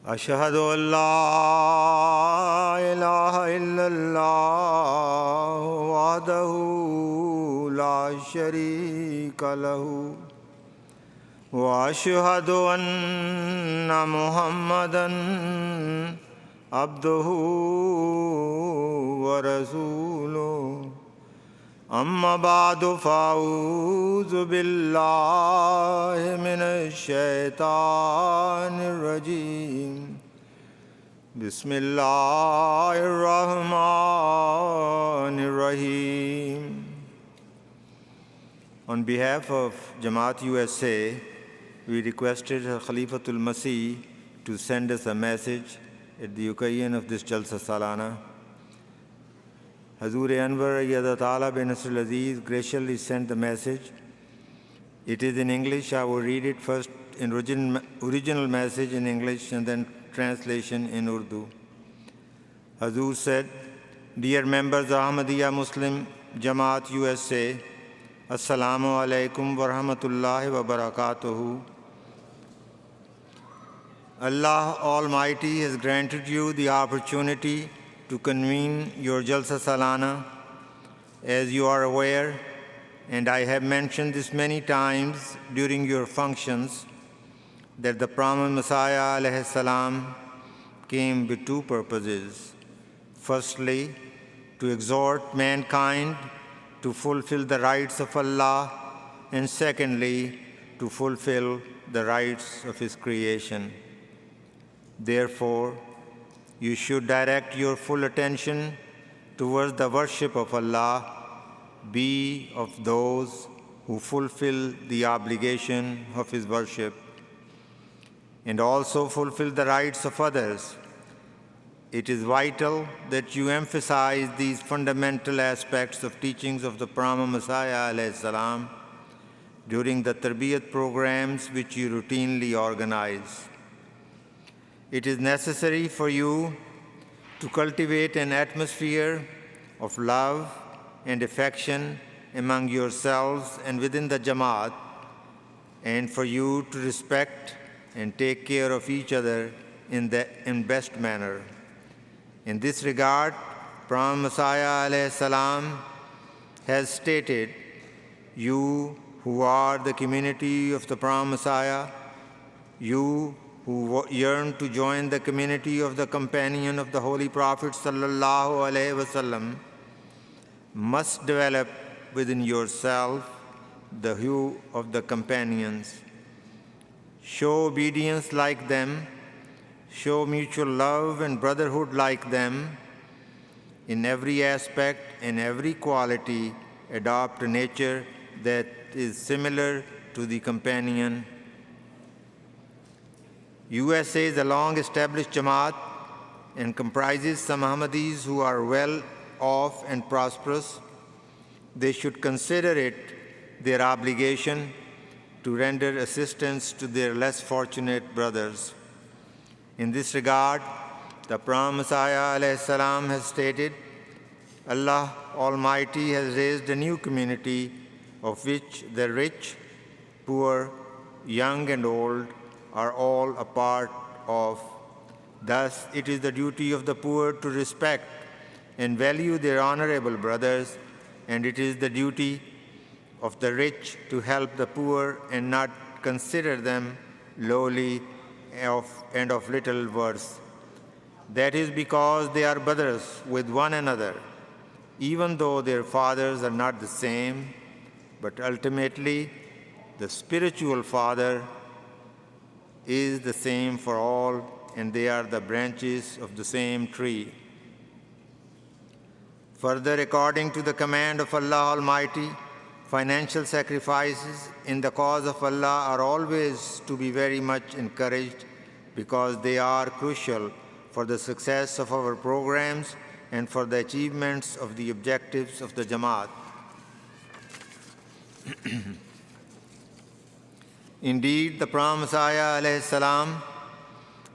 أشهد أن لا إله إلا الله وحده لا شريك له وأشهد أن محمدًا عبده ورسوله أما بعد فأعوذ بالله من الشيطان الرجيم بسم الله الرحمن الرحيم. On behalf of Jama'at USA, we requested Khalifatul Masih to send us a message at the occasion of this Jalsa Salana. Hazur Anwar Ayyada Ta'ala bin Nasrul Aziz graciously sent the message. It is in English. I will read it first in original message in English and then translation in Urdu. Hazur said, Dear members of Ahmadiyya Muslim Jama'at USA, Assalamu alaikum wa rahmatullahi wa barakatuhu. Allah Almighty has granted you the opportunity to convene your Jalsa Salana. As you are aware, and I have mentioned this many times during your functions, that the Prophet Messiah alayhi salam came with two purposes. Firstly, to exhort mankind to fulfill the rights of Allah, and secondly, to fulfill the rights of His creation. Therefore, you should direct your full attention towards the worship of Allah. Be of those who fulfill the obligation of His worship and also fulfill the rights of others. It is vital that you emphasize these fundamental aspects of teachings of the Prophet Messiah alayhi salam during the tarbiyat programs which you routinely organize. It is necessary for you to cultivate an atmosphere of love and affection among yourselves and within the Jama'at, and for you to respect and take care of each other in best manner. In this regard, Prophet Messiah alayhi salam has stated, You who are the community of the Prophet Messiah, you who yearn to join the community of the companion of the Holy Prophet sallallahu alaihi wasallam, must develop within yourself the hue of the companions. Show obedience like them, show mutual love and brotherhood like them. In every aspect and every quality, adopt a nature that is similar to the companion. USA is a long-established Jama'at and comprises some Ahmadis who are well off and prosperous. They should consider it their obligation to render assistance to their less fortunate brothers. In this regard, the Prophet Messiah alayhi salam has stated, Allah Almighty has raised a new community of which the rich, poor, young and old are all a part of. Thus, it is the duty of the poor to respect and value their honorable brothers, and it is the duty of the rich to help the poor and not consider them lowly and of little worth. That is because they are brothers with one another, even though their fathers are not the same, but ultimately the spiritual father is the same for all, and they are the branches of the same tree. Further, according to the command of Allah Almighty, financial sacrifices in the cause of Allah are always to be very much encouraged because they are crucial for the success of our programs and for the achievements of the objectives of the Jama'at. Indeed, the Prophet Messiah alayhi salam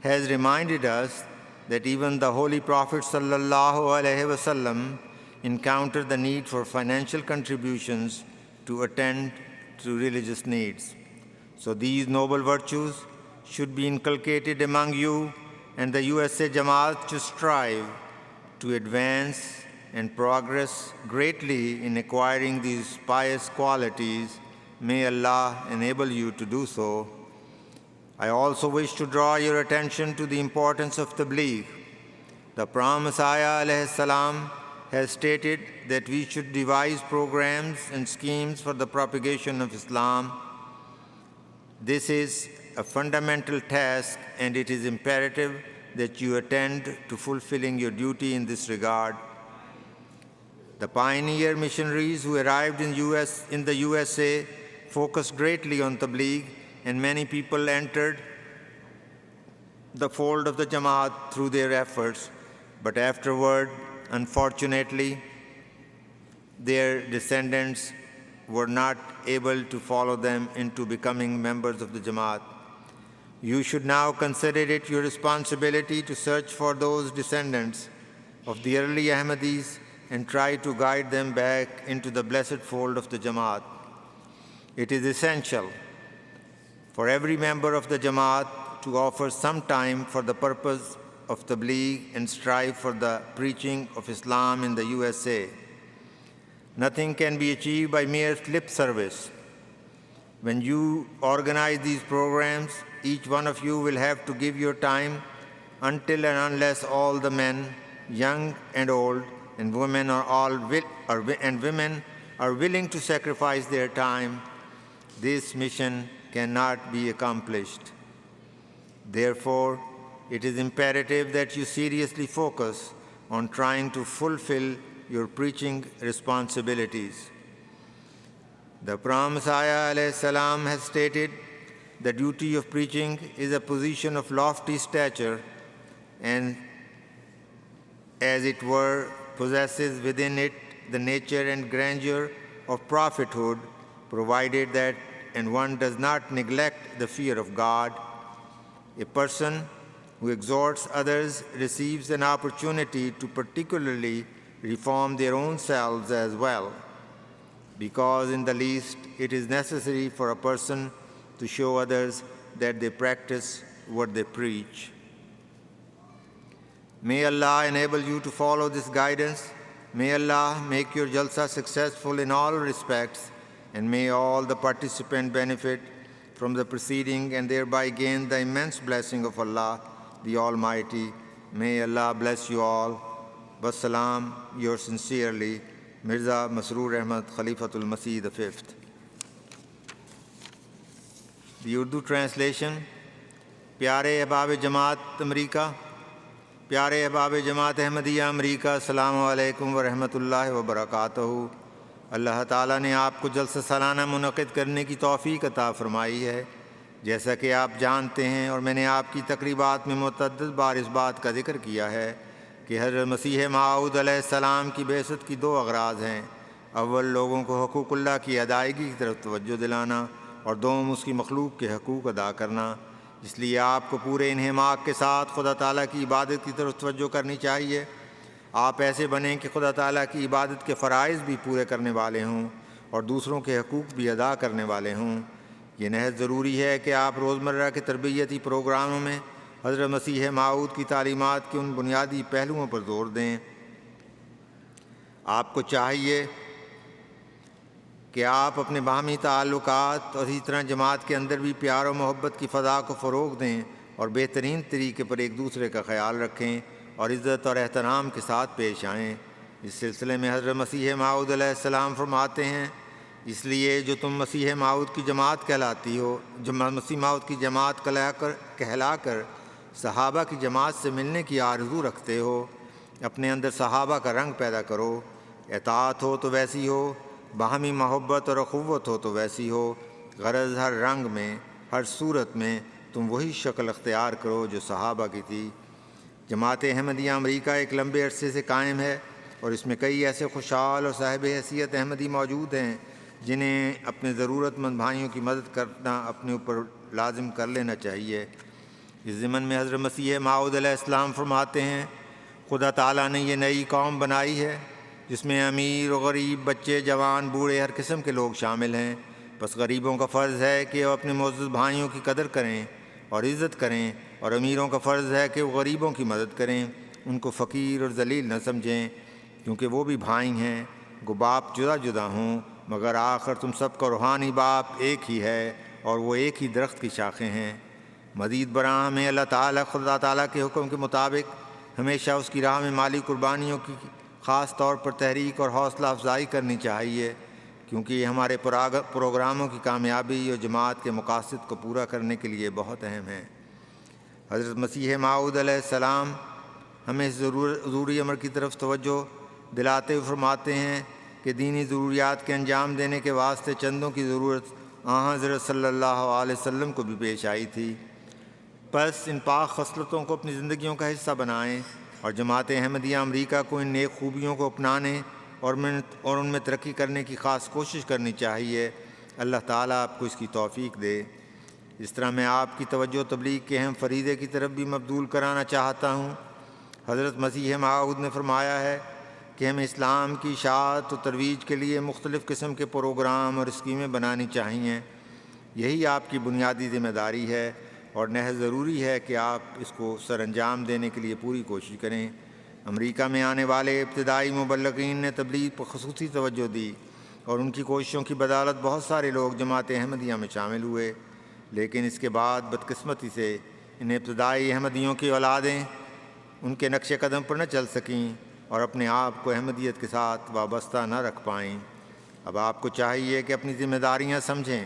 has reminded us that even the Holy Prophet sallallahu alaihi wasallam encountered the need for financial contributions to attend to religious needs. So these noble virtues should be inculcated among you and the USA Jama'at to strive to advance and progress greatly in acquiring these pious qualities. May Allah enable you to do so. I also wish to draw your attention to the importance of tabligh. The Prophet Messiah ﷺ has stated that we should devise programs and schemes for the propagation of Islam. This is a fundamental task, and it is imperative that you attend to fulfilling your duty in this regard. The pioneer missionaries who arrived in the USA focused greatly on tabligh, and many people entered the fold of the Jama'at through their efforts. But afterward, unfortunately, their descendants were not able to follow them into becoming members of the Jama'at. You should now consider it your responsibility to search for those descendants of the early Ahmadis and try to guide them back into the blessed fold of the Jama'at. It is essential for every member of the Jama'at to offer some time for the purpose of tabligh and strive for the preaching of Islam in the USA. Nothing can be achieved by mere lip service. When you organize these programs, each one of you will have to give your time until and unless all the men, young and old, and women are willing to sacrifice their time, this mission cannot be accomplished. Therefore, it is imperative that you seriously focus on trying to fulfill your preaching responsibilities. The Prophet Messiah ﷺ has stated, the duty of preaching is a position of lofty stature and, as it were, possesses within it the nature and grandeur of prophethood, provided that and one does not neglect the fear of God. A person who exhorts others receives an opportunity to particularly reform their own selves as well, because in the least it is necessary for a person to show others that they practice what they preach. May Allah enable you to follow this guidance. May Allah make your Jalsa successful in all respects, and may all the participants benefit from the proceeding and thereby gain the immense blessing of Allah, the Almighty. May Allah bless you all. Wassalam, yours sincerely, Mirza Masroor Ahmad, Khalifatul Masih V. The Urdu translation. Pyare Ahbab Jamaat America, Pyare Ahbab Jamaat Ahmadiyya America, Assalamu alaikum wa rahmatullahi wa barakatuhu. अल्लाह ताला ने आपको जलसा सालाना मुनक़िद करने की तौफ़ीक़ अता फ़रमाई है। जैसा कि आप जानते हैं और मैंने आपकी तक़रीबात में मुतअद्दिद बार इस बात का ज़िक्र किया है कि हज़रत मसीह मऊद अलैहिस्सलाम की बेअसत की दो अग़राज़ हैं। अव्वल लोगों को हक़ूक़ुल्लाह की अदायगी की तरफ तवज्जो दिलाना और दोम उसकी मखलूक़ के हक़ूक़ अदा करना। इसलिए आपको पूरे इन्हिमाक के साथ खुदा ताला की इबादत की तरफ तवज्जो करनी चाहिए। आप ऐसे बनें कि खुदा ताला की इबादत के फ़राइज़ भी पूरे करने वाले हों और दूसरों के हक़ूक़ भी अदा करने वाले हों। ये नहायत ज़रूरी है कि आप रोज़मर्रा के तरबियती प्रोग्रामों में हज़रत मसीह मऊद की तालीमात के उन बुनियादी पहलुओं पर ज़ोर दें। आपको चाहिए कि आप अपने बाहमी ताल्लुकात और इसी तरह जमात के अंदर भी प्यार और मोहब्बत की फ़ज़ा को फ़रोग़ दें और बेहतरीन तरीके पर एक दूसरे का ख्याल रखें और इज़्ज़त और एहतराम के साथ पेश आएँ। इस सिलसिले में हज़रत मसीह मऊद अलैहिस्सलाम फरमाते हैं, इसलिए जो तुम मसीह मऊद की जमात कहलाती हो, जो मसीह मऊद की जमात कहलाकर सहाबा की जमात से मिलने की आरज़ू रखते हो, अपने अंदर सहाबा का रंग पैदा करो। इताअत हो तो वैसी हो, बाहमी मोहब्बत और अख़ुव्वत हो तो वैसी हो। गरज़ हर रंग में, हर सूरत में तुम वही शक्ल अख्तियार करो जो सहाबा की थी। जमात अहमदिया अमरीका एक लंबे अरसे से कायम है और इसमें कई ऐसे खुशहाल और साहिब हैसियत अहमदी मौजूद हैं जिन्हें अपने ज़रूरतमंद भाइयों की मदद करना अपने ऊपर लाजिम कर लेना चाहिए। इस ज़िमन में हज़रत मसीह मऊद अलैहिस्सलाम फरमाते हैं, खुदा ताला ने ये नई कौम बनाई है जिसमें अमीर और गरीब, बच्चे, जवान, बूढ़े, हर किस्म के लोग शामिल हैं। बस गरीबों का फ़र्ज़ है कि वह अपने मोअज़्ज़ज़ भाइयों की कदर करें اور عزت کریں، اور امیروں کا فرض ہے کہ وہ غریبوں کی مدد کریں، ان کو فقیر اور ذلیل نہ سمجھیں، کیونکہ وہ بھی بھائی ہیں، گو باپ جدا جدا ہوں مگر آخر تم سب کا روحانی باپ ایک ہی ہے، اور وہ ایک ہی درخت کی شاخیں ہیں۔ مزید برآں ہمیں خدا تعالیٰ کے حکم کے مطابق ہمیشہ اس کی راہ میں مالی قربانیوں کی خاص طور پر تحریک اور حوصلہ افزائی کرنی چاہیے، کیونکہ یہ ہمارے پروگراموں کی کامیابی اور جماعت کے مقاصد کو پورا کرنے کے لیے بہت اہم ہے۔ حضرت مسیح موعود علیہ السلام ہمیں اس ضروری امر کی طرف توجہ دلاتے ہوئے فرماتے ہیں کہ دینی ضروریات کے انجام دینے کے واسطے چندوں کی ضرورت حضرت صلی اللہ علیہ وسلم کو بھی پیش آئی تھی۔ پس ان پاک خصلتوں کو اپنی زندگیوں کا حصہ بنائیں، اور جماعت احمدیہ امریکہ کو ان نیک خوبیوں کو اپنانے اور ان میں ترقی کرنے کی خاص کوشش کرنی چاہیے۔ اللہ تعالیٰ آپ کو اس کی توفیق دے۔ اس طرح میں آپ کی توجہ تبلیغ کے اہم فریضے کی طرف بھی مبذول کرانا چاہتا ہوں۔ حضرت مسیح موعود نے فرمایا ہے کہ ہمیں اسلام کی اشاعت و ترویج کے لیے مختلف قسم کے پروگرام اور اسکیمیں بنانی چاہیے۔ یہی آپ کی بنیادی ذمہ داری ہے، اور نہایت ضروری ہے کہ آپ اس کو سر انجام دینے کے لیے پوری کوشش کریں۔ امریکہ میں آنے والے ابتدائی مبلغین نے تبلیغ پر خصوصی توجہ دی، اور ان کی کوششوں کی بدولت بہت سارے لوگ جماعت احمدیہ میں شامل ہوئے، لیکن اس کے بعد بدقسمتی سے ان ابتدائی احمدیوں کی اولادیں ان کے نقش قدم پر نہ چل سکیں اور اپنے آپ کو احمدیت کے ساتھ وابستہ نہ رکھ پائیں۔ اب آپ کو چاہیے کہ اپنی ذمہ داریاں سمجھیں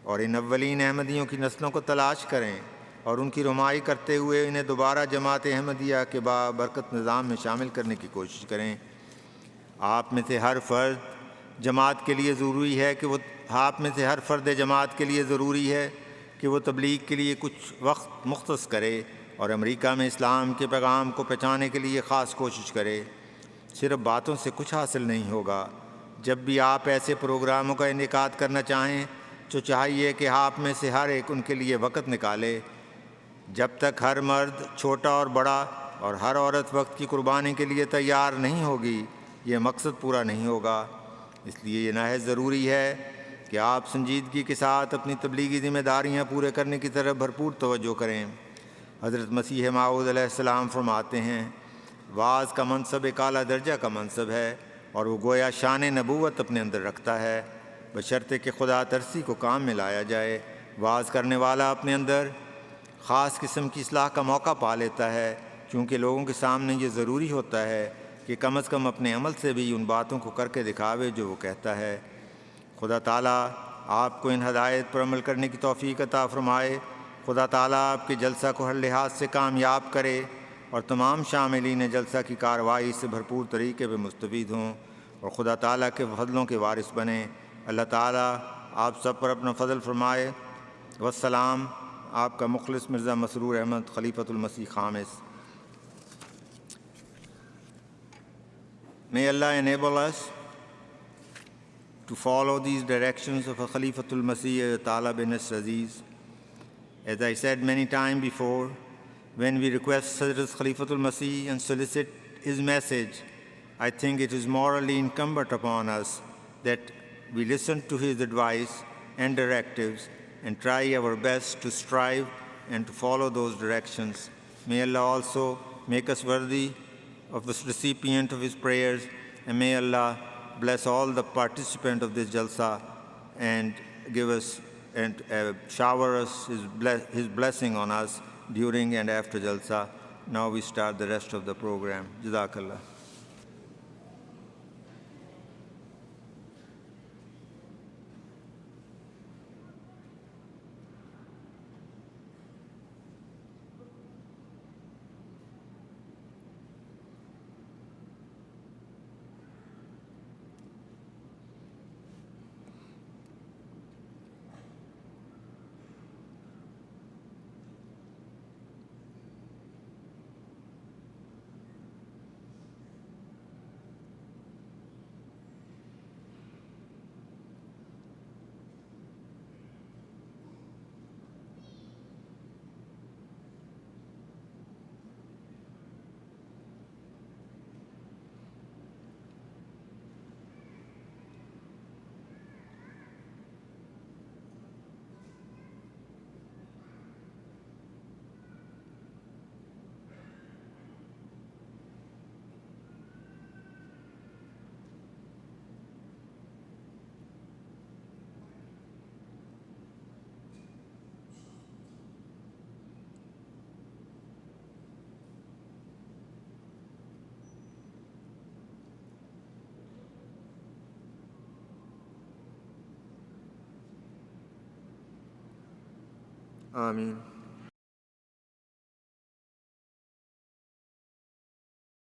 اور ان اولین احمدیوں کی نسلوں کو تلاش کریں، اور ان کی رہنمائی کرتے ہوئے انہیں دوبارہ جماعت احمدیہ کے بابرکت نظام میں شامل کرنے کی کوشش کریں۔ آپ میں سے ہر فرد جماعت کے لیے ضروری ہے کہ وہ تبلیغ کے لیے کچھ وقت مختص کرے اور امریکہ میں اسلام کے پیغام کو پہنچانے کے لیے خاص کوشش کرے۔ صرف باتوں سے کچھ حاصل نہیں ہوگا۔ جب بھی آپ ایسے پروگراموں کا انعقاد کرنا چاہیں تو چاہیے کہ آپ میں سے ہر ایک ان کے لیے وقت نکالے۔ جب تک ہر مرد چھوٹا اور بڑا اور ہر عورت وقت کی قربانی کے لیے تیار نہیں ہوگی، یہ مقصد پورا نہیں ہوگا۔ اس لیے یہ نہایت ضروری ہے کہ آپ سنجیدگی کے ساتھ اپنی تبلیغی ذمہ داریاں پورے کرنے کی طرف بھرپور توجہ کریں۔ حضرت مسیح موعود علیہ السلام فرماتے ہیں، وعظ کا منصب ایک اعلیٰ درجہ کا منصب ہے، اور وہ گویا شان نبوت اپنے اندر رکھتا ہے، بشرطے کہ خدا ترسی کو کام میں لایا جائے۔ وعظ کرنے والا اپنے اندر خاص قسم کی اصلاح کا موقع پا لیتا ہے، کیونکہ لوگوں کے سامنے یہ ضروری ہوتا ہے کہ کم از کم اپنے عمل سے بھی ان باتوں کو کر کے دکھاوے جو وہ کہتا ہے۔ خدا تعالیٰ آپ کو ان ہدایت پر عمل کرنے کی توفیق عطا فرمائے۔ خدا تعالیٰ آپ کے جلسہ کو ہر لحاظ سے کامیاب کرے، اور تمام شاملین جلسہ کی کارروائی سے بھرپور طریقے پہ مستفید ہوں اور خدا تعالیٰ کے فضلوں کے وارث بنیں۔ اللہ تعالیٰ آپ سب پر اپنا فضل فرمائے۔ والسلام، آپ کا مخلص مرزا مسرور احمد، خلیفۃ المسیح خامس۔ May Allah enable us to follow these directions of Khalifatul Masih Ta'ala bin Aziz. As I said many times before, when we request Hazrat Khalifatul Masih and solicit his message, I think it is morally incumbent upon us that we listen to his advice and directives and try our best to strive and to follow those directions. May Allah also make us worthy of the recipient of his prayers, and may Allah bless all the participants of this Jalsa and give us and shower us his blessing on us during and after Jalsa. Now we start the rest of the program. Jazakallah. Ameen.